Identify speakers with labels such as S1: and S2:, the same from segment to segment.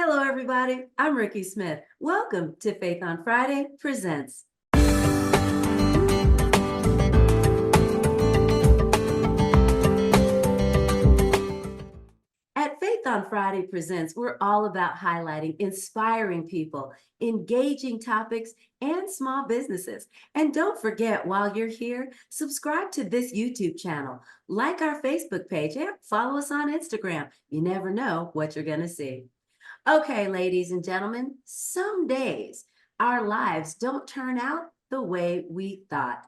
S1: Hello, everybody. I'm Ricky Smith. Welcome to Faith on Friday Presents. At Faith on Friday Presents, we're all about highlighting inspiring people, engaging topics, and small businesses. And don't forget, while you're here, subscribe to this YouTube channel, like our Facebook page, and follow us on Instagram. You never know what you're going to see. Okay, ladies and gentlemen, some days our lives don't turn out the way we thought.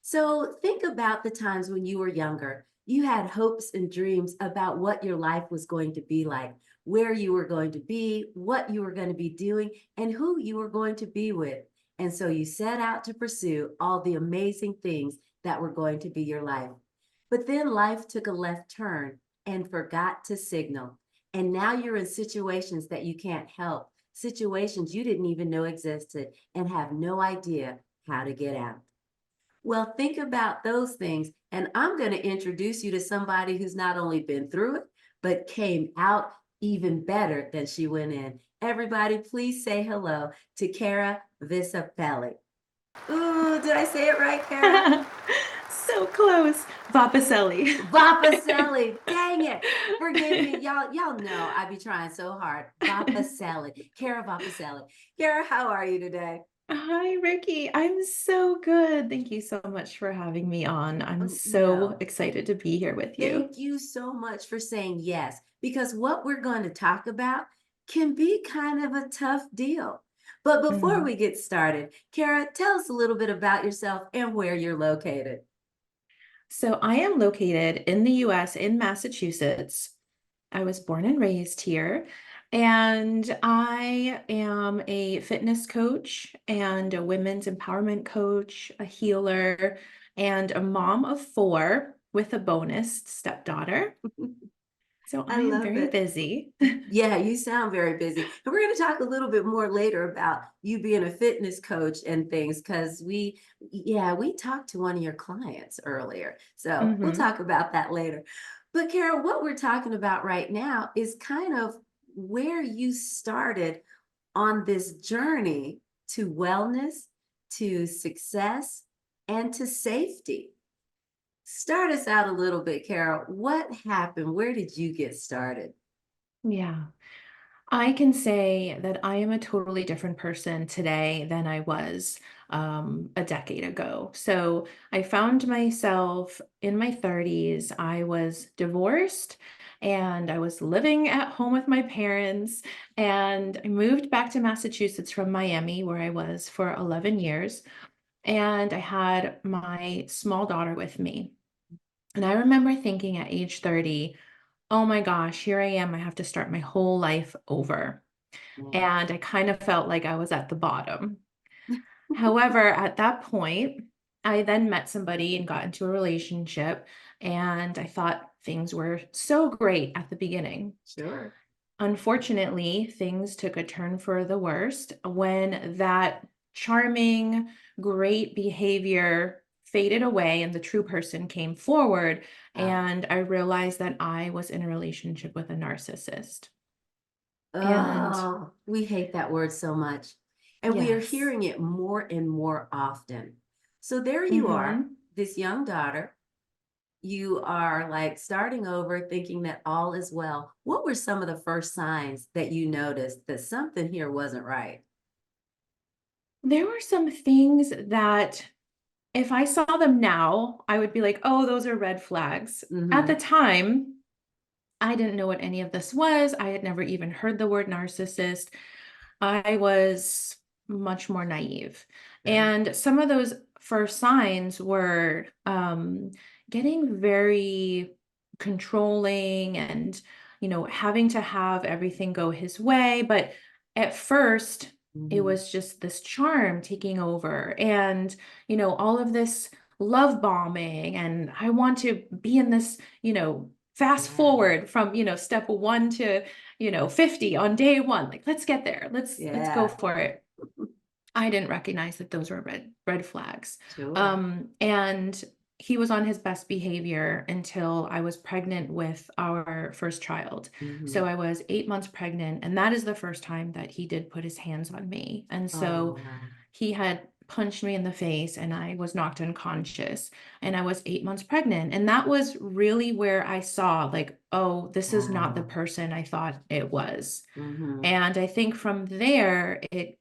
S1: So think about the times when you were younger. You had hopes and dreams about what your life was going to be like, where you were going to be, what you were going to be doing, and who you were going to be with. And so you set out to pursue all the amazing things that were going to be your life. But then life took a left turn and forgot to signal. And now you're in situations that you can't help, situations you didn't even know existed and have no idea how to get out. Well, think about those things. And I'm going to introduce you to somebody who's not only been through it, but came out even better than she went in. Everybody, please say hello to Cara Volpicelli. Ooh, did I say it right, Cara?
S2: So close. Vapicelli.
S1: Volpicelli. Dang it. Forgive me. Y'all know I be trying so hard. Volpicelli. Cara Volpicelli. Cara, how are you today?
S2: Hi, Ricky. I'm so good. Thank you so much for having me on. I'm so
S1: No.
S2: excited to be here with you.
S1: Thank you so much for saying yes, because what we're going to talk about can be kind of a tough deal. But before
S2: Mhm.
S1: we get started, Cara, tell us a little bit about yourself and where you're located.
S2: So I am located in the US in Massachusetts. I was born and raised here, and I am a fitness coach and a women's empowerment coach, a healer, and a mom of four with a bonus stepdaughter. So
S1: I
S2: I am
S1: love
S2: very
S1: it.
S2: busy.
S1: Yeah, you sound very busy. And we're going to talk a little bit more later about you being a fitness coach and things because we talked to one of your clients earlier. So we'll
S2: Hmm.
S1: talk about that later. But Carol, what we're talking about right now is kind of where you started on this journey to wellness, to success, and to safety. Start us out a little bit, Carol. What happened? Where did you get started?
S2: Yeah. I can say that I am a totally different person today than I was a decade ago. So I found myself in my 30s. I was divorced and I was living at home with my parents. And I moved back to Massachusetts from Miami, where I was for 11 years. And I had my small daughter with me. And I remember thinking at age 30, oh my gosh, here I am. I have to start my whole life over. And I kind of felt like I was at the bottom. However, at that point, I then met somebody and got into a relationship, and I thought things were so great at the beginning.
S1: Sure.
S2: Unfortunately, things took a turn for the worst when that charming, great behavior faded away and the true person came forward. And I realized that I was in a relationship with a narcissist. And
S1: Oh, we hate that word so much. And we are
S2: yes.
S1: hearing it more and more often. So there you are,
S2: Hmm.
S1: this young daughter. You are like starting over thinking that all is well. What were some of the first signs that you noticed that something here wasn't right?
S2: There were some things that if I saw them now, I would be like, oh, those are red flags. At the
S1: Mm-hmm.
S2: time, I didn't know what any of this was. I had never even heard the word narcissist. I was much more naive.
S1: Sure.
S2: And some of those first signs were getting very controlling and, having to have everything go his way. But at first, it
S1: Mm-hmm.
S2: was just this charm taking over and, all of this love bombing. And I want to be in this, fast
S1: Yeah.
S2: forward from, step one to 50 on day one. Like, let's get there. Let's go
S1: Yeah.
S2: for it. I didn't recognize that those were red flags.
S1: Sure.
S2: And he was on his best behavior until I was pregnant with our first child. So
S1: Mhm.
S2: I was 8 months pregnant, and that is the first time that he did put his hands on me. And so
S1: Oh, wow.
S2: he had punched me in the face and I was knocked unconscious, and I was 8 months pregnant. And that was really where I saw, like, oh, this is not the
S1: Wow.
S2: person I thought it was.
S1: Mhm.
S2: And I think from there, it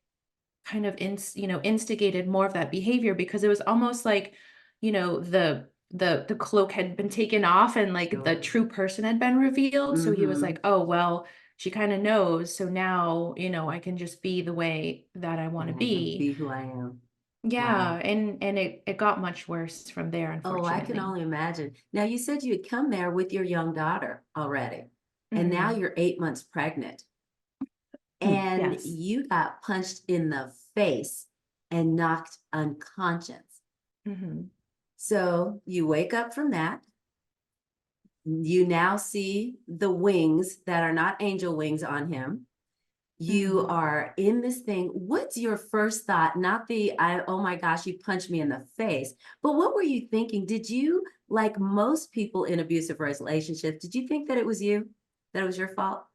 S2: kind of instigated more of that behavior, because it was almost like, the cloak had been taken off and like the
S1: Sure.
S2: true person had been revealed. So he was like,
S1: Mhm.
S2: oh, well, she kind of knows. So now, I can just be the way that I want to
S1: And I can
S2: be.
S1: be who I am.
S2: Yeah.
S1: Wow.
S2: And it got much worse from there,
S1: Oh, I can
S2: unfortunately.
S1: only imagine. Now, you said you had come there with your young daughter already, and now
S2: Hmm.
S1: you're 8 months pregnant, and
S2: Yes.
S1: you got punched in the face and knocked unconscious.
S2: Hmm.
S1: So you wake up from that. You now see the wings that are not angel wings on him. You
S2: Hmm.
S1: are in this thing. What's your first thought? Not the, oh my gosh, you punched me in the face, but what were you thinking? Did you, like most people in abusive relationships, did you think that it was you, that it was your fault?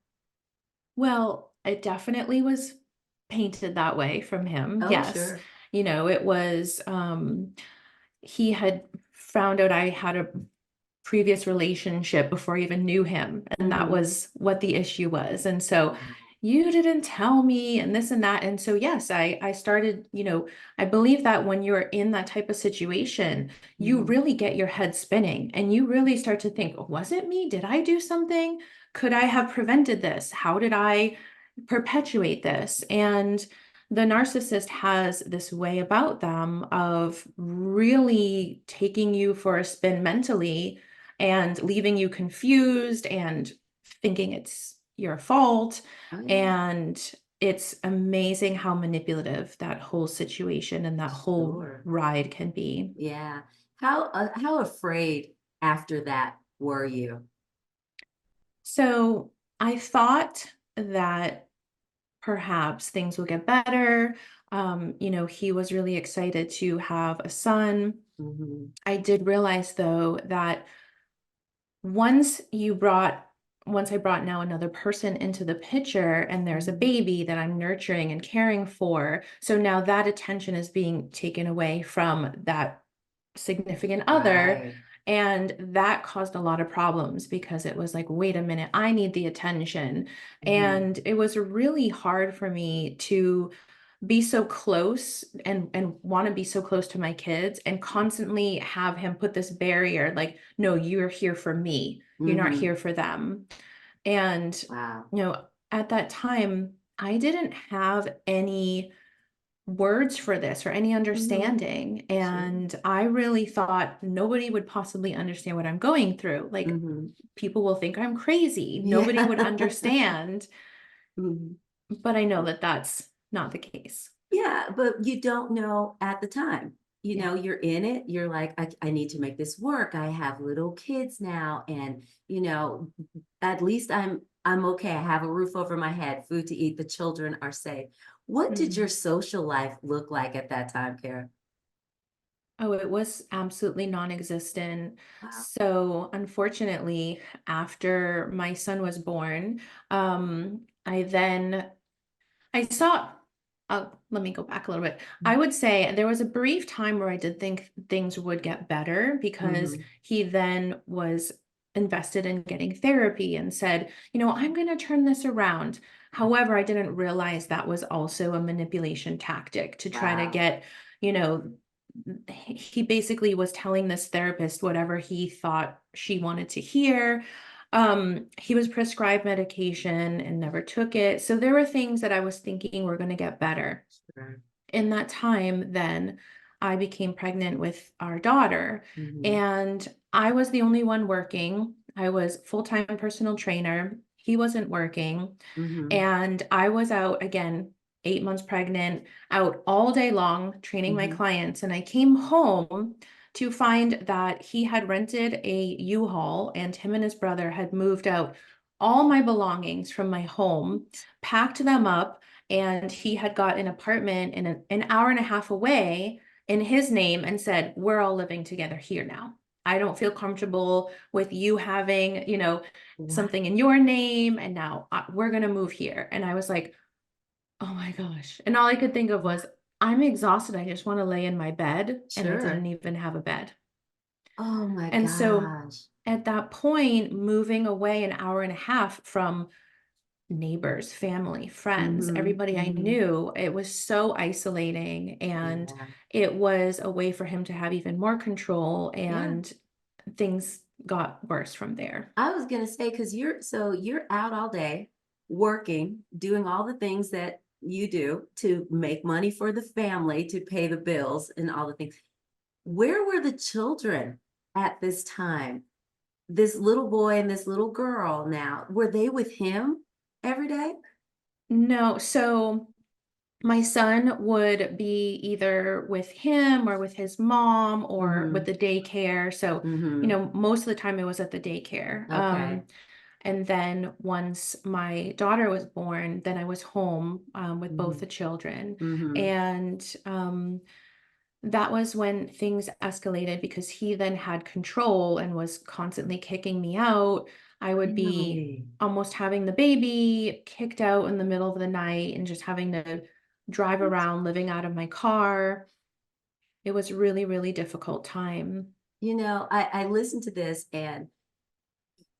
S2: Well, it definitely was painted that way from him.
S1: Oh,
S2: Yes.
S1: sure.
S2: It was, he had found out I had a previous relationship before I even knew him, and that
S1: Mm-hmm.
S2: was what the issue was. And so,
S1: Wow.
S2: you didn't tell me, and this and that. And so yes, I started, I believe that when you're in that type of situation, you
S1: Mm-hmm.
S2: really get your head spinning and you really start to think, was it me? Did I do something? Could I have prevented this? How did I perpetuate this? And the narcissist has this way about them of really taking you for a spin mentally and leaving you confused and thinking it's your fault.
S1: Oh, yeah.
S2: And it's amazing how manipulative that whole situation and that whole
S1: Sure.
S2: ride can be.
S1: Yeah. How afraid after that were you?
S2: So I thought that perhaps things will get better. He was really excited to have a son.
S1: Mm-hmm.
S2: I did realize though that once you brought once I brought now another person into the picture, and there's a
S1: Mm-hmm.
S2: baby that I'm nurturing and caring for, so now that attention is being taken away from that significant other.
S1: Right.
S2: And that caused a lot of problems because it was like, wait a minute, I need the attention.
S1: Mm-hmm.
S2: And it was really hard for me to be so close and want to be so close to my kids and constantly have him put this barrier, like, no, you're here for me, you're not
S1: Mm-hmm.
S2: here for them. And
S1: Wow.
S2: at that time I didn't have any words for this or any
S1: Mm-hmm.
S2: understanding,
S1: Sure.
S2: and I really thought nobody would possibly understand what I'm going through. Like,
S1: Mm-hmm.
S2: people will think I'm crazy, nobody would
S1: Yeah.
S2: understand.
S1: Mhm.
S2: But I know that that's not the case.
S1: Yeah, but you don't know at the time.
S2: Yeah.
S1: You're in it. You're like, I need to make this work. I have little kids now, and at least I'm okay. I have a roof over my head, food to eat. The children are safe. What did your
S2: Mhm.
S1: social life look like at that time, Kara?
S2: Oh, it was absolutely non-existent.
S1: Wow.
S2: So, unfortunately, after my son was born, I saw, let me go back a little bit. I would say there was a brief time where I did think things would get better, because
S1: Mm-hmm.
S2: he then was invested in getting therapy and said, I'm going to turn this around. However, I didn't realize that was also a manipulation tactic to try to
S1: Wow.
S2: get, you know, he basically was telling this therapist whatever he thought she wanted to hear. He was prescribed medication and never took it. So there were things that I was thinking were going to get better.
S1: Sure.
S2: In that time, then I became pregnant with our daughter,
S1: Mm-hmm.
S2: and I was the only one working. I was full-time personal trainer. He wasn't working.
S1: Mm-hmm.
S2: And I was out again, 8 months pregnant, out all day long training my
S1: Mm-hmm.
S2: clients. And I came home to find that he had rented a U-Haul, and him and his brother had moved out all my belongings from my home, packed them up, and he had got an apartment in an hour and a half away. in his name and said, "We're all living together here now. I don't feel comfortable with you having,
S1: Wow.
S2: something in your name, and now we're going to move here." And I was like, "Oh my gosh." And all I could think of
S1: Wow.
S2: was, "I'm exhausted. I just want to lay in my bed." And I didn't
S1: Sure.
S2: even have a bed.
S1: Oh my
S2: And so
S1: gosh.
S2: at that point, moving away an hour and a half from neighbors, family, friends,
S1: Mhm,
S2: everybody I
S1: mhm.
S2: knew, it was so isolating. And
S1: Yeah.
S2: it was a way for him to have even more control.
S1: Yeah.
S2: And things got worse from there.
S1: I was gonna say, because you're out all day working, doing all the things that you do to make money for the family, to pay the bills and all the things. Where were the children at this time? This little boy and this little girl now, were they with him every day?
S2: No, so my son would be either with him or with his mom or with
S1: Mhm,
S2: the daycare. So,
S1: mhm.
S2: most of the time it was at the daycare.
S1: Okay.
S2: And then once my daughter was born, then I was home with both the
S1: Mhm,
S2: children.
S1: mhm.
S2: And that was when things escalated because he then had control and was constantly kicking me out. I would be
S1: Really?
S2: almost having the baby kicked out in the middle of the night and just having to drive around living out of my car. It was really, really difficult time.
S1: I listen to this and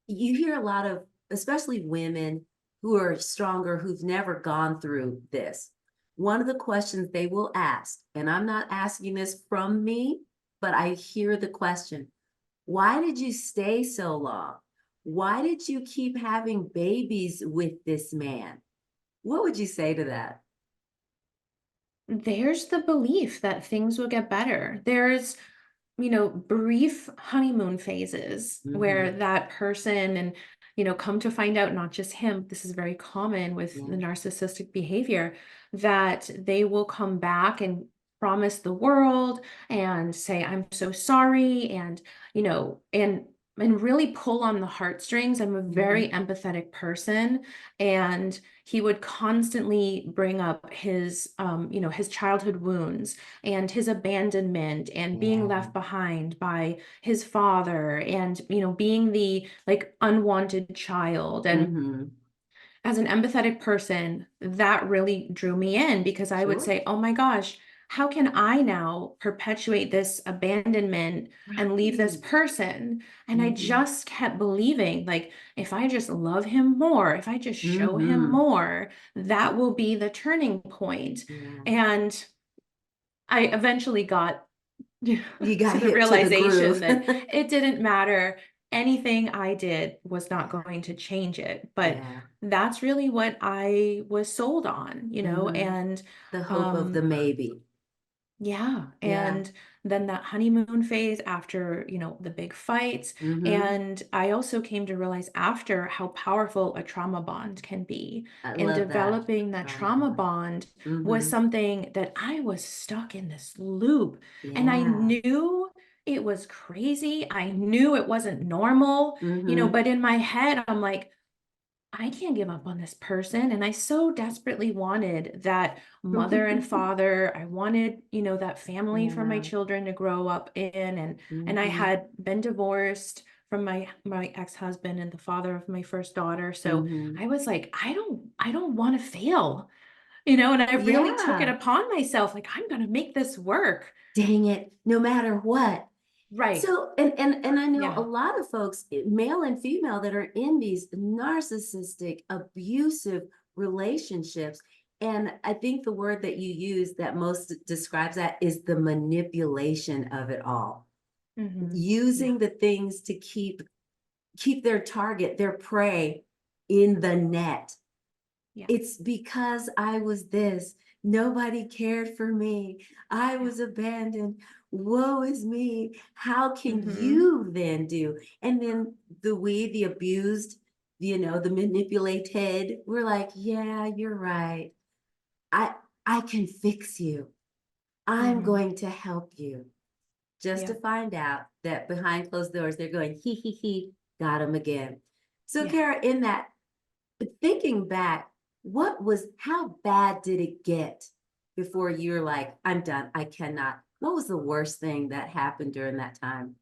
S1: you hear a lot of, especially women who are stronger, who've never gone through this. One of the questions they will ask, and I'm not asking this from me, but I hear the question, why did you stay so long? Why did you keep having babies with this man? What would you say to that?
S2: There's the belief that things will get better. There's brief honeymoon phases where
S1: Mhm.
S2: that person and, come to find out not just him, this is very common with the
S1: Yeah.
S2: narcissistic behavior, that they will come back and promise the world and say, "I'm so sorry," and, and really pull on the heartstrings. I'm a very
S1: Mhm.
S2: empathetic person, and he would constantly bring up his childhood wounds and his abandonment and being
S1: Yeah.
S2: left behind by his father and being the like unwanted child. And
S1: Mhm.
S2: as an empathetic person, that really drew me in because I would
S1: Sure.
S2: say, "Oh my gosh, how can I now perpetuate this abandonment and leave this
S1: Right.
S2: person?" And I
S1: Mhm.
S2: just kept believing, like, if I just love him more, if I just show him
S1: Mhm.
S2: more, that will be the turning point.
S1: Yeah.
S2: And I eventually got
S1: You got
S2: to the
S1: hip to the
S2: realization
S1: groove.
S2: that it didn't matter. Anything I did was not going to change it. But
S1: Yeah.
S2: that's really what I was sold on.
S1: Mhm.
S2: And
S1: The hope of the
S2: um,
S1: maybe.
S2: yeah,
S1: Yeah.
S2: and then that honeymoon phase after, the big fights.
S1: Mhm.
S2: And I also came to realize after how powerful a trauma bond can be.
S1: I
S2: And
S1: love that.
S2: developing that
S1: Trauma
S2: trauma
S1: bond.
S2: bond was
S1: Mhm.
S2: something that I was stuck in this loop. And I
S1: Yeah.
S2: knew it was crazy. I knew it wasn't normal,
S1: Mhm.
S2: but in my head, I'm like, I can't give up on this person. And I so desperately wanted that mother and father. I wanted, that family for my
S1: Yeah.
S2: children to grow up in. And I
S1: Mhm.
S2: had been divorced from my ex-husband and the father of my first daughter. So
S1: Mhm.
S2: I was like, I don't want to fail, and I really took it
S1: Yeah.
S2: upon myself, like, I'm gonna make this work.
S1: Dang it, no matter what.
S2: Right.
S1: So, and I know a
S2: Yeah.
S1: lot of folks, male and female, that are in these narcissistic, abusive relationships. And I think the word that you use that most describes that is the manipulation of it all.
S2: Yeah.
S1: Using the things to keep their target, their prey in the net.
S2: Yeah.
S1: It's because I was this. Nobody cared for me. I
S2: Yeah.
S1: was abandoned. Woe is me. How can
S2: Hmm.
S1: you then do? And then the abused, the manipulated, we're like, yeah, you're right. I I can fix you. I'm
S2: Hmm.
S1: going to help you. Just to
S2: Yeah.
S1: find out that behind closed doors, they're going, he, got him again. So,
S2: Yeah.
S1: Kara, in that, thinking back, how bad did it get before you're like, I'm done. I cannot. What was the worst thing that happened during that time?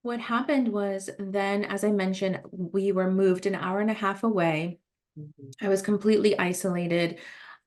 S2: What happened was then, as I mentioned, we were moved an hour and a half away.
S1: Mhm.
S2: I was completely isolated.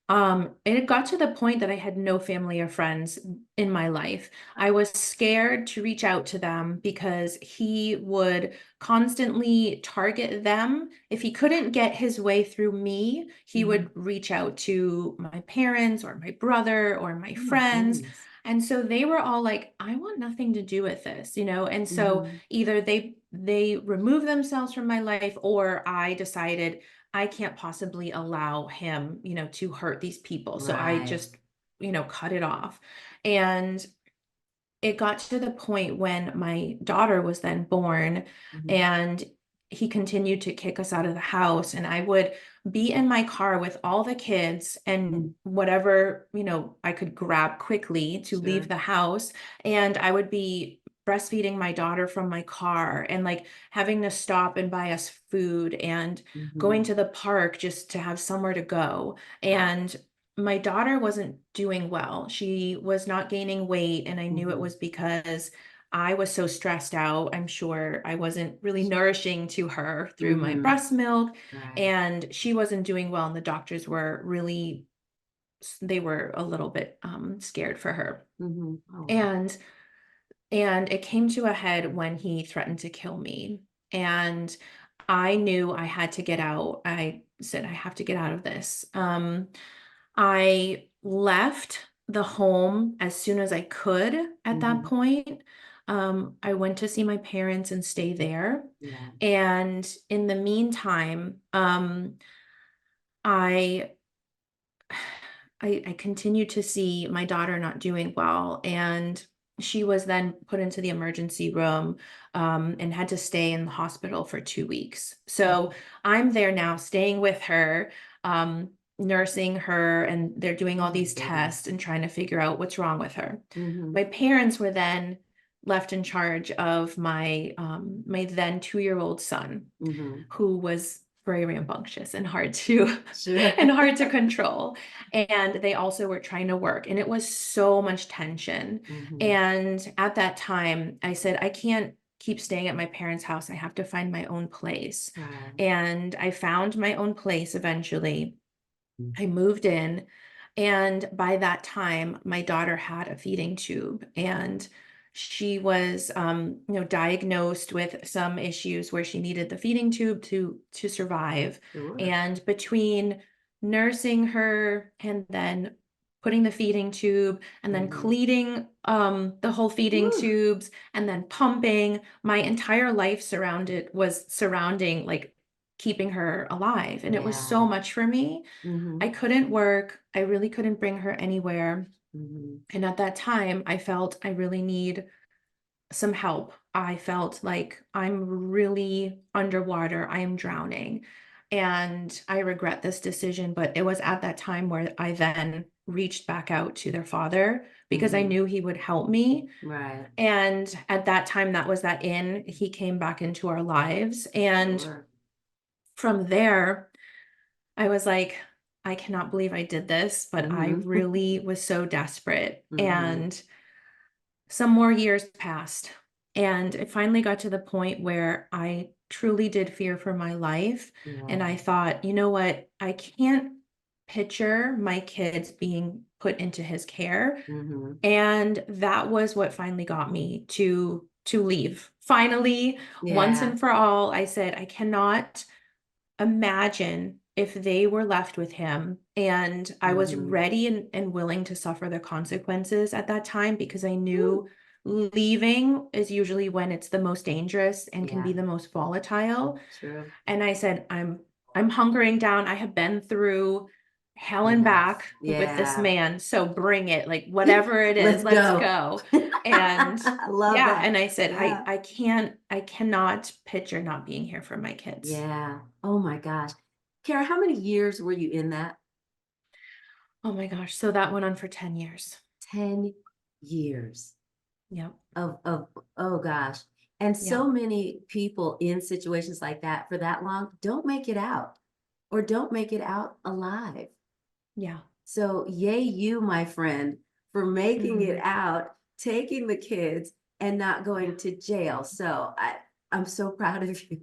S2: And it got to the point that I had no family or friends in my life. I was scared to reach out to them because he would constantly target them. If he couldn't get his way through me, he would
S1: Mhm.
S2: reach out to my parents or my brother or my
S1: Oh my
S2: friends.
S1: goodness.
S2: And so they were all like, I want nothing to do with this, you know? And so
S1: Mhm.
S2: either they removed themselves from my life, or I decided I can't possibly allow him, you know, to hurt these people. So I
S1: Right.
S2: just, you know, cut it off. And it got to the point when my daughter was then born,
S1: Mhm.
S2: and he continued to kick us out of the house, and I would be in my car with all the kids and
S1: Mhm.
S2: whatever, you know, I could grab quickly to leave
S1: Sure.
S2: the house, and I would be breastfeeding my daughter from my car, and like having to stop and buy us food, and going
S1: Mhm.
S2: to the park just to have somewhere to go. And my daughter wasn't doing well. She was not gaining weight, and I knew it
S1: Mhm.
S2: was because I was so stressed out. I'm sure I wasn't really nourishing to her through my
S1: Mhm.
S2: breast milk,
S1: Right.
S2: and she wasn't doing well, and the doctors were really they were a little bit scared for her.
S1: Mhm. Oh, wow.
S2: And it came to a head when he threatened to kill me. And I knew I had to get out. I said, I have to get out of this. I left the home as soon as I could at that
S1: Mhm.
S2: point. I went to see my parents and stay there.
S1: Yeah.
S2: And in the meantime, I I continued to see my daughter not doing well, and she was then put into the emergency room, and had to stay in the hospital for 2 weeks. So
S1: Mhm.
S2: I'm there now, staying with her, nursing her, and they're doing
S1: Oh
S2: all
S1: my
S2: these
S1: goodness.
S2: tests and trying to figure out what's wrong with her.
S1: Mhm.
S2: My parents were then left in charge of my then 2-year-old son,
S1: Mhm.
S2: who was very rambunctious and hard to
S1: Sure.
S2: and hard to control. And they also were trying to work, and it was so much tension.
S1: Mhm.
S2: And at that time, I said, I can't keep staying at my parents' house. I have to find my own place.
S1: Right.
S2: And I found my own place eventually. I moved in, and by that time, my daughter had a feeding tube, and she was, you know, diagnosed with some issues where she needed the feeding tube to survive.
S1: Sure.
S2: And between nursing her and then putting the feeding tube and then
S1: Mhm.
S2: cleaning the whole feeding
S1: Woo.
S2: tubes and then pumping, my entire life surrounding like keeping her alive, and it was so
S1: Yeah.
S2: much for me. I
S1: Mhm.
S2: couldn't work. I really couldn't bring her anywhere.
S1: Mhm.
S2: And at that time, I felt I really need some help. I felt like I'm really underwater. I am drowning. And I regret this decision, but it was at that time where I then reached back out to their father because I
S1: Mhm.
S2: knew he would help me.
S1: Right.
S2: And at that time, that was that in. He came back into our lives. And
S1: Sure.
S2: from there, I was like, I cannot believe I did this, but I
S1: Mhm.
S2: really was so desperate.
S1: Mhm.
S2: And some more years passed. And it finally got to the point where I truly did fear for my life. And
S1: Yeah.
S2: I thought, you know what? I can't picture my kids being put into his care.
S1: Mhm.
S2: And that was what finally got me to leave. Finally, once
S1: Yeah.
S2: and for all, I said, I cannot imagine if they were left with him, and I was
S1: Mhm.
S2: ready and willing to suffer the consequences at that time because I
S1: Woo.
S2: knew leaving is usually when it's the most dangerous and can
S1: Yeah.
S2: be the most volatile.
S1: True.
S2: And I said, I'm hunkering down. I have been through hell and
S1: Yes.
S2: back with this
S1: Yeah.
S2: man. So bring it. Like whatever it is,
S1: Let's
S2: let's
S1: go.
S2: go. And
S1: I love
S2: yeah,
S1: that.
S2: and I said,
S1: Yeah.
S2: I cannot picture not being here for my kids.
S1: Yeah. Oh my gosh. Kara, how many years were you in that?
S2: Oh my gosh, so that went on for 10 years.
S1: 10 years
S2: Yep,
S1: of oh gosh. And so
S2: yep,
S1: many people in situations like that for that long don't make it out or don't make it out alive.
S2: yeah.
S1: So yay you, my friend, for making it
S2: Mm,
S1: out, taking the kids, and not
S2: yeah.
S1: going to jail. So I'm so proud of you.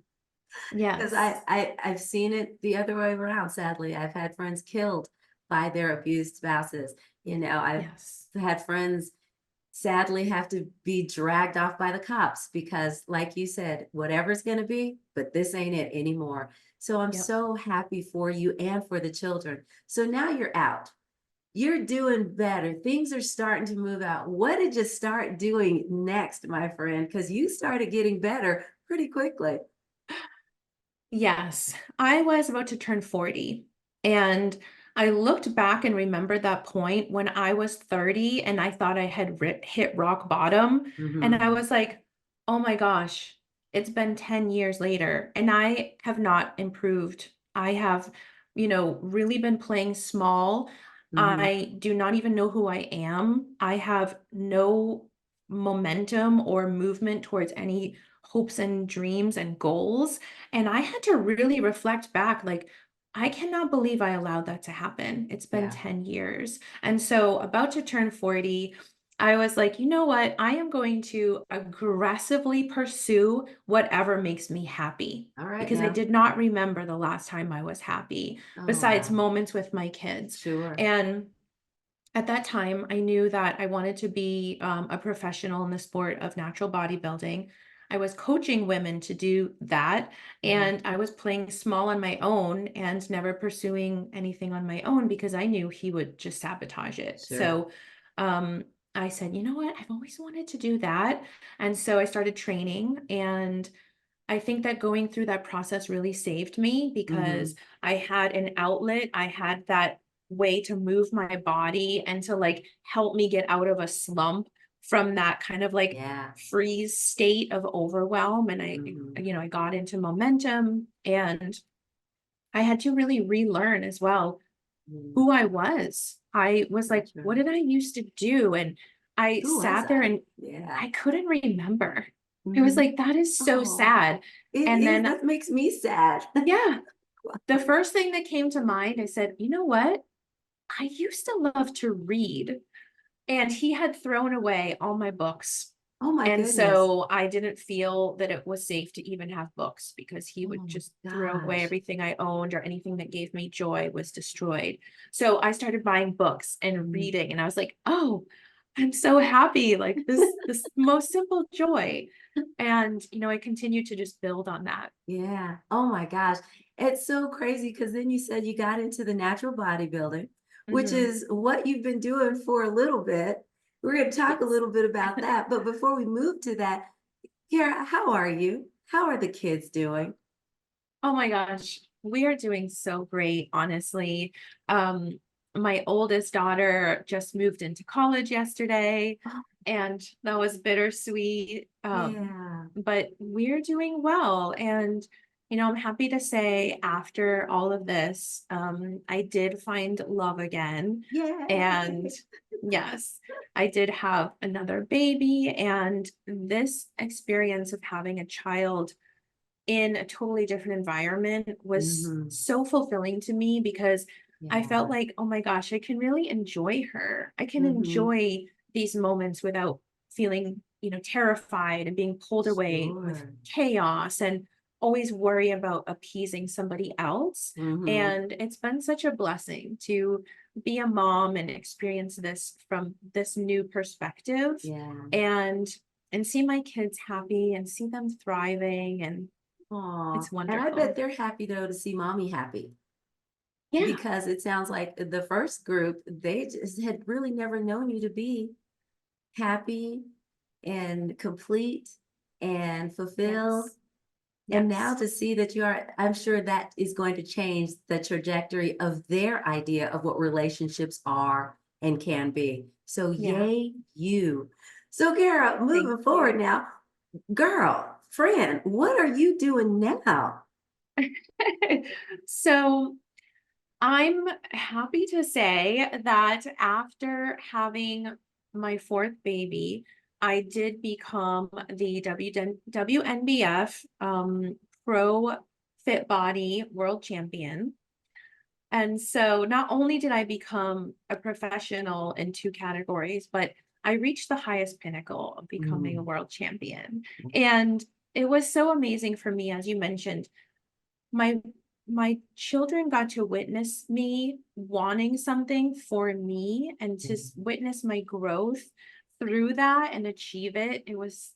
S1: Because
S2: Yes.
S1: I've seen it the other way around, sadly. I've had friends killed by their abused spouses. I've
S2: Yes.
S1: had friends sadly have to be dragged off by the cops because, like you said, whatever's gonna be, but this ain't it anymore. So I'm
S2: Yep.
S1: so happy for you and for the children. So now you're out. You're doing better. Things are starting to move out. What did you start doing next, my friend? Because you started getting better pretty quickly.
S2: Yes, I was about to turn 40, and I looked back and remembered that point when I was 30 and I thought I had hit rock bottom. And
S1: Mhm.
S2: I was like, oh my gosh, it's been 10 years later, and I have not improved. I have, really been playing small.
S1: Mhm.
S2: I do not even know who I am. I have no momentum or movement towards any hopes and dreams and goals. And I had to really reflect back, like, I cannot believe I allowed that to happen. It's been
S1: Yeah.
S2: 10 years. And so, about to turn 40, I was like, you know what? I am going to aggressively pursue whatever makes me happy
S1: All right
S2: because I
S1: now.
S2: did not remember the last time I was happy,
S1: Oh,
S2: besides
S1: wow.
S2: moments with my kids.
S1: Sure.
S2: And at that time, I knew that I wanted to be a professional in the sport of natural bodybuilding. I was coaching women to do that,
S1: Mhm.
S2: and I was playing small on my own and never pursuing anything on my own because I knew he would just sabotage it.
S1: Sure.
S2: So um, I said, you know what? I've always wanted to do that. And so I started training, and I think that going through that process really saved me because
S1: Mhm.
S2: I had an outlet. I had that way to move my body and to like help me get out of a slump from that kind of like
S1: Yeah.
S2: freeze state of overwhelm. And
S1: Mhm.
S2: I got into momentum, and I had to really relearn as well
S1: Mm.
S2: who I was. I was like,
S1: That's
S2: what
S1: right.
S2: did I used to do? And I
S1: Who was
S2: sat there
S1: I?
S2: and
S1: Yeah.
S2: I couldn't remember. I was
S1: Mhm.
S2: like, that is so
S1: Oh,
S2: sad.
S1: it
S2: And
S1: is.
S2: then,
S1: That makes me sad.
S2: yeah, the first thing that came to mind, I said, you know what? I used to love to read. And he had thrown away all my books.
S1: Oh my
S2: And
S1: goodness.
S2: so I didn't feel that it was safe to even have books because he would
S1: Oh my
S2: just throw away
S1: gosh.
S2: everything I owned, or anything that gave me joy was destroyed. So I started buying books and
S1: Mm.
S2: reading, and I was like, oh, I'm so happy. Like this most simple joy. And I continued to just build on that.
S1: Yeah. Oh my gosh. It's so crazy because then you said you got into the natural bodybuilding, which
S2: Hmm.
S1: is what you've been doing for a little bit. We're going to talk a
S2: Yes.
S1: little bit about that. But before we move to that, Kara, how are you? How are the kids doing?
S2: Oh my gosh, we are doing so great, honestly. Um, my oldest daughter just moved into college yesterday,
S1: Oh,
S2: and that was bittersweet.
S1: yeah.
S2: But we're doing well. And, I'm happy to say after all of this, I did find love again. And
S1: Yay.
S2: yes, I did have another baby. And this experience of having a child in a totally different environment was
S1: Hmm.
S2: so fulfilling to me because I felt
S1: Yeah.
S2: like, oh my gosh, I can really enjoy her. I can
S1: Hmm.
S2: enjoy these moments without feeling, terrified and being pulled away with
S1: Sure.
S2: chaos and always worry about appeasing somebody else.
S1: Hmm.
S2: And it's been such a blessing to be a mom and experience this from this new perspective,
S1: Yeah.
S2: and see my kids happy and see them thriving, and
S1: Aw.
S2: it's
S1: And I bet
S2: wonderful.
S1: they're happy though to see mommy happy.
S2: Yeah.
S1: Because it sounds like the first group, they just had really never known you to be happy and complete and fulfilled.
S2: Yes.
S1: And now
S2: Yes.
S1: to see that you are, I'm sure that is going to change the trajectory of their idea of what relationships are and can be. So,
S2: Yeah.
S1: yay, you. So, Gara,
S2: Thank
S1: moving forward
S2: you.
S1: now, girl, friend, what are you doing now?
S2: So I'm happy to say that after having my fourth baby, I did become the WNBF Pro Fit Body World Champion. And so not only did I become a professional in 2 categories, but I reached the highest pinnacle of becoming a
S1: Mm.
S2: world champion. And it was so amazing for me, as you mentioned, my my children got to witness me wanting something for me and to witness my growth through that and achieve it. It was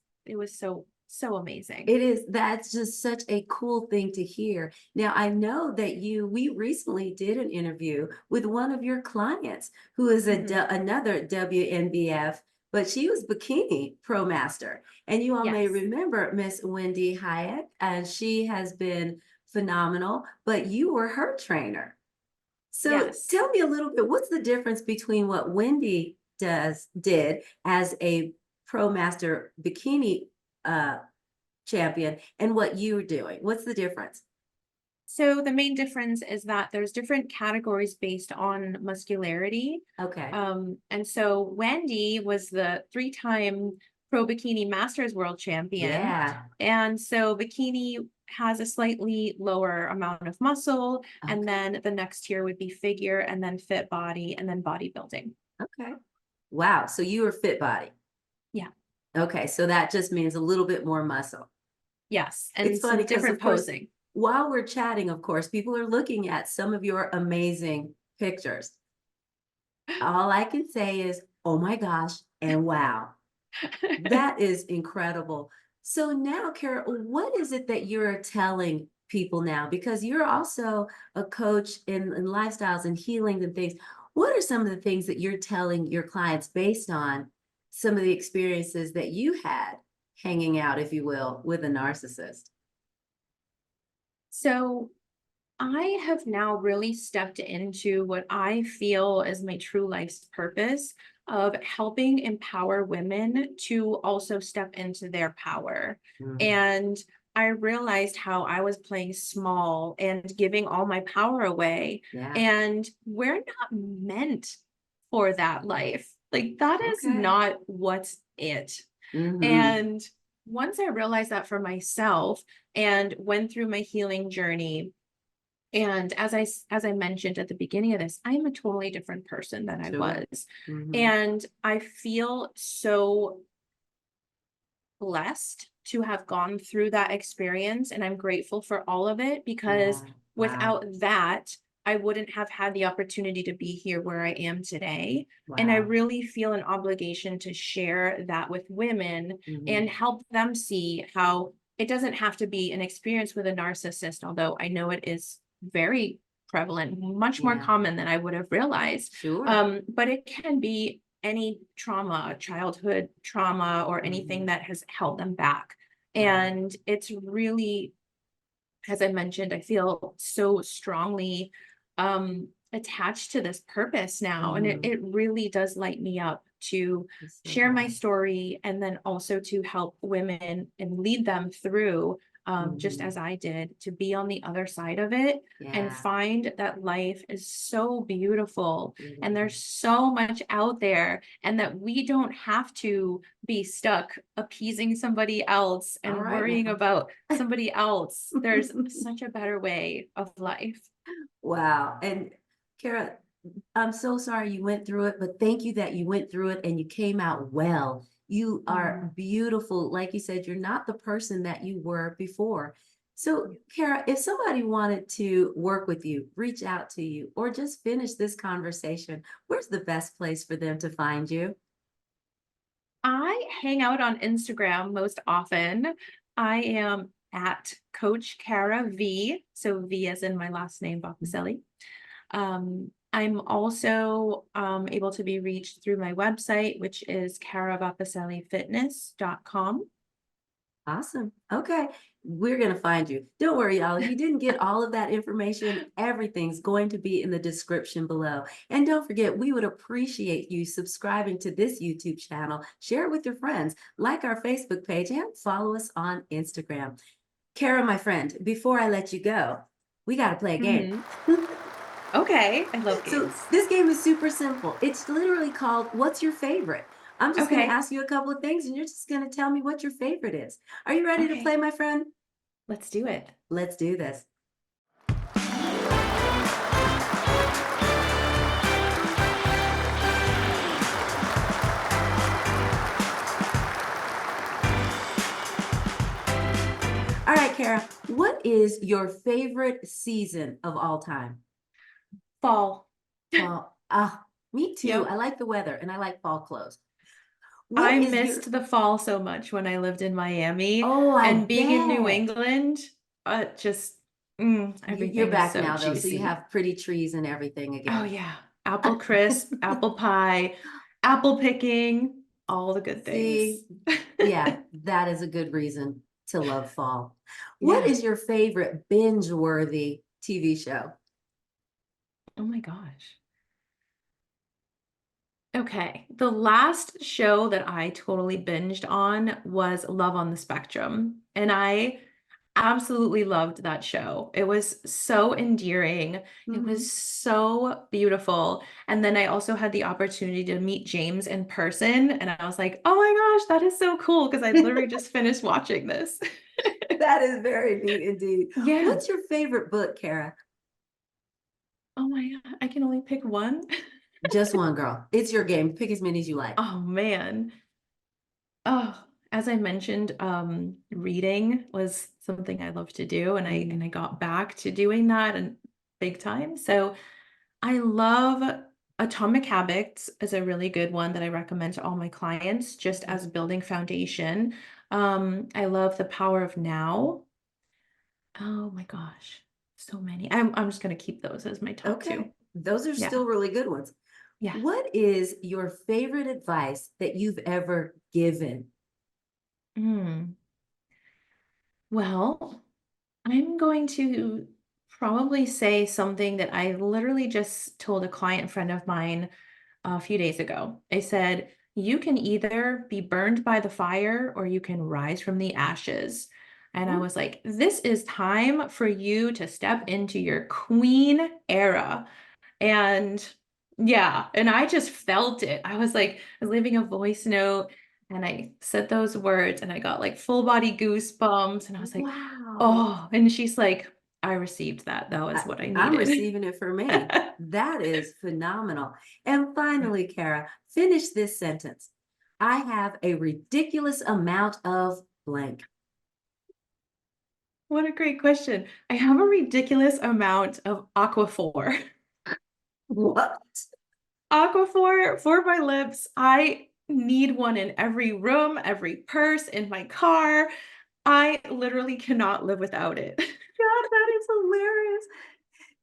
S2: so amazing.
S1: It is, that's just such a cool thing to hear. Now, I know that we recently did an interview with one of your clients who is
S2: Mhm.
S1: another WNBF, but she was bikini pro master. And you all may
S2: Yes.
S1: remember Miss Wendy Hayek, and she has been phenomenal, but you were her trainer. So
S2: Yes.
S1: tell me a little bit, what's the difference between what Wendy did as a pro master bikini uh champion and what you're doing? What's the difference?
S2: So the main difference is that there's different categories based on muscularity.
S1: Okay.
S2: And so Wendy was the 3-time Pro Bikini Masters World Champion.
S1: Yeah.
S2: And so bikini has a slightly lower amount of muscle. And
S1: Okay.
S2: then the next tier would be figure and then fit body and then bodybuilding.
S1: Okay. Wow. So you were fit body.
S2: Yeah.
S1: Okay. So that just means a little bit more muscle.
S2: Yes.
S1: It's
S2: And
S1: funny
S2: some
S1: because,
S2: different
S1: of course,
S2: posing.
S1: while we're chatting, of course, people are looking at some of your amazing pictures. All I can say is, oh my gosh, and wow. That is incredible. So now, Carol, what is it that you're telling people now? Because you're also a coach in lifestyles and healing and things. What are some of the things that you're telling your clients based on some of the experiences that you had hanging out, if you will, with a narcissist?
S2: So I have now really stepped into what I feel is my true life's purpose of helping empower women to also step into their power.
S1: Mhm.
S2: And I realized how I was playing small and giving all my power away.
S1: Yeah.
S2: And we're not meant for that life. Like, that is
S1: Okay.
S2: not what's it.
S1: Hmm.
S2: And once I realized that for myself and went through my healing journey, and as I mentioned at the beginning of this, I am a totally different person than I
S1: Sure.
S2: was.
S1: Hmm.
S2: And I feel so blessed to have gone through that experience. And I'm grateful for all of it because
S1: Yeah. Wow.
S2: without that, I wouldn't have had the opportunity to be here where I am today. And I
S1: Wow.
S2: really feel an obligation to share that with women and
S1: Hmm.
S2: help them see how it doesn't have to be an experience with a narcissist, although I know it is very prevalent, much more
S1: Yeah.
S2: common than I would have realized.
S1: Sure.
S2: But it can be any trauma, childhood trauma, or anything
S1: Hmm.
S2: that has held them back.
S1: Right.
S2: And it's really, as I mentioned, I feel so strongly attached to this purpose now. And it,
S1: Hmm.
S2: it really does light me up to
S1: It's so
S2: share my
S1: glad.
S2: story and then also to help women and lead them through, just
S1: Mhm.
S2: as I did, to be on the other side of it and
S1: Yeah,
S2: find that life is so beautiful
S1: really
S2: and
S1: is.
S2: there's so much out there, and that we don't have to be stuck appeasing somebody else
S1: All
S2: and
S1: right
S2: worrying
S1: now.
S2: about somebody else. There's such a better way of life.
S1: Wow. And Kara, I'm so sorry you went through it, but thank you that you went through it and you came out well. You
S2: Mhm.
S1: are beautiful. Like you said, you're not the person that you were before. So, Kara, if somebody wanted to work with you, reach out to you, or just finish this conversation, where's the best place for them to find you?
S2: I hang out on Instagram most often. I am at Coach Cara V, so V as in my last name, Volpicelli. I'm also able to be reached through my website, which is caravapicellifitness.com.
S1: Awesome. Okay. We're going to find you. Don't worry, y'all. If you didn't get all of that information, everything's going to be in the description below. And don't forget, we would appreciate you subscribing to this YouTube channel, share it with your friends, like our Facebook page, and follow us on Instagram. Kara, my friend, before I let you go, we got to play a game.
S2: Mhm. Okay, I love
S1: So
S2: games.
S1: this game is super simple. It's literally called What's Your Favorite? I'm just going to
S2: Okay,
S1: ask you a couple of things and you're just going to tell me what your favorite is. Are you ready to play,
S2: okay,
S1: my friend?
S2: let's do it.
S1: Let's do this. Cara, what is your favorite season of all time?
S2: Fall.
S1: Fall. Ah, me too.
S2: Yep.
S1: I like the weather and I like fall clothes.
S2: I
S1: What is your,
S2: missed the fall so much when I lived in Miami,
S1: oh, I
S2: and being in New
S1: bet.
S2: England, just
S1: You're
S2: everything is
S1: back
S2: so
S1: now though, so you
S2: juicy.
S1: have pretty trees and everything
S2: Oh
S1: again.
S2: yeah, apple crisp, apple pie, apple picking, all the good things.
S1: See, yeah, that is a good reason to love fall. What
S2: Yeah.
S1: is your favorite binge-worthy TV show?
S2: Oh my gosh. Okay, the last show that I totally binged on was Love on the Spectrum, and I absolutely loved that show. It was so endearing. It was
S1: Mhm.
S2: so beautiful. And then I also had the opportunity to meet James in person, and I was like, "Oh my gosh, that is so cool," because I literally just finished watching this.
S1: That is very neat indeed.
S2: Yeah.
S1: What's your favorite book, Cara?
S2: Oh my god, I can only pick one?
S1: Just one girl. It's your game. Pick as many as you like.
S2: Oh man. Oh, as I mentioned, reading was something I love to do, and I
S1: Mm,
S2: and I got back to doing that and big time. So I love Atomic Habits is a really good one that I recommend to all my clients just as
S1: mhm.
S2: building foundation. I love The Power of Now. Oh my gosh, so many. I'm just gonna keep those as my top
S1: Okay.
S2: two.
S1: Those are
S2: Yeah,
S1: still really good ones.
S2: yeah.
S1: What is your favorite advice that you've ever given?
S2: Mm. Well, I'm going to probably say something that I literally just told a client friend of mine a few days ago. I said, "You can either be burned by the fire or you can rise from the ashes." And I
S1: Ooh,
S2: was like, "This is time for you to step into your queen era." And yeah, and I just felt it. I was leaving a voice note and I said those words and I got like full body goosebumps and I was like,
S1: wow.
S2: "Oh," and she's like, "I received that. That was
S1: I,
S2: what I
S1: I'm
S2: needed."
S1: receiving it for me. That is phenomenal. And finally, Cara, finish this sentence. I have a ridiculous amount of blank.
S2: What a great question. I have a ridiculous amount of Aquaphor.
S1: What?
S2: Aquaphor for my lips. I need one in every room, every purse, in my car. I literally cannot live without it.
S1: God, that is hilarious.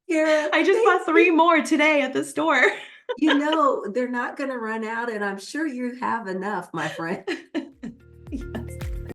S1: Cara,
S2: I just
S1: thank
S2: bought 3
S1: you.
S2: more today at the store.
S1: You know, they're not going to run out, and I'm sure you have enough, my friend.
S2: Yeah.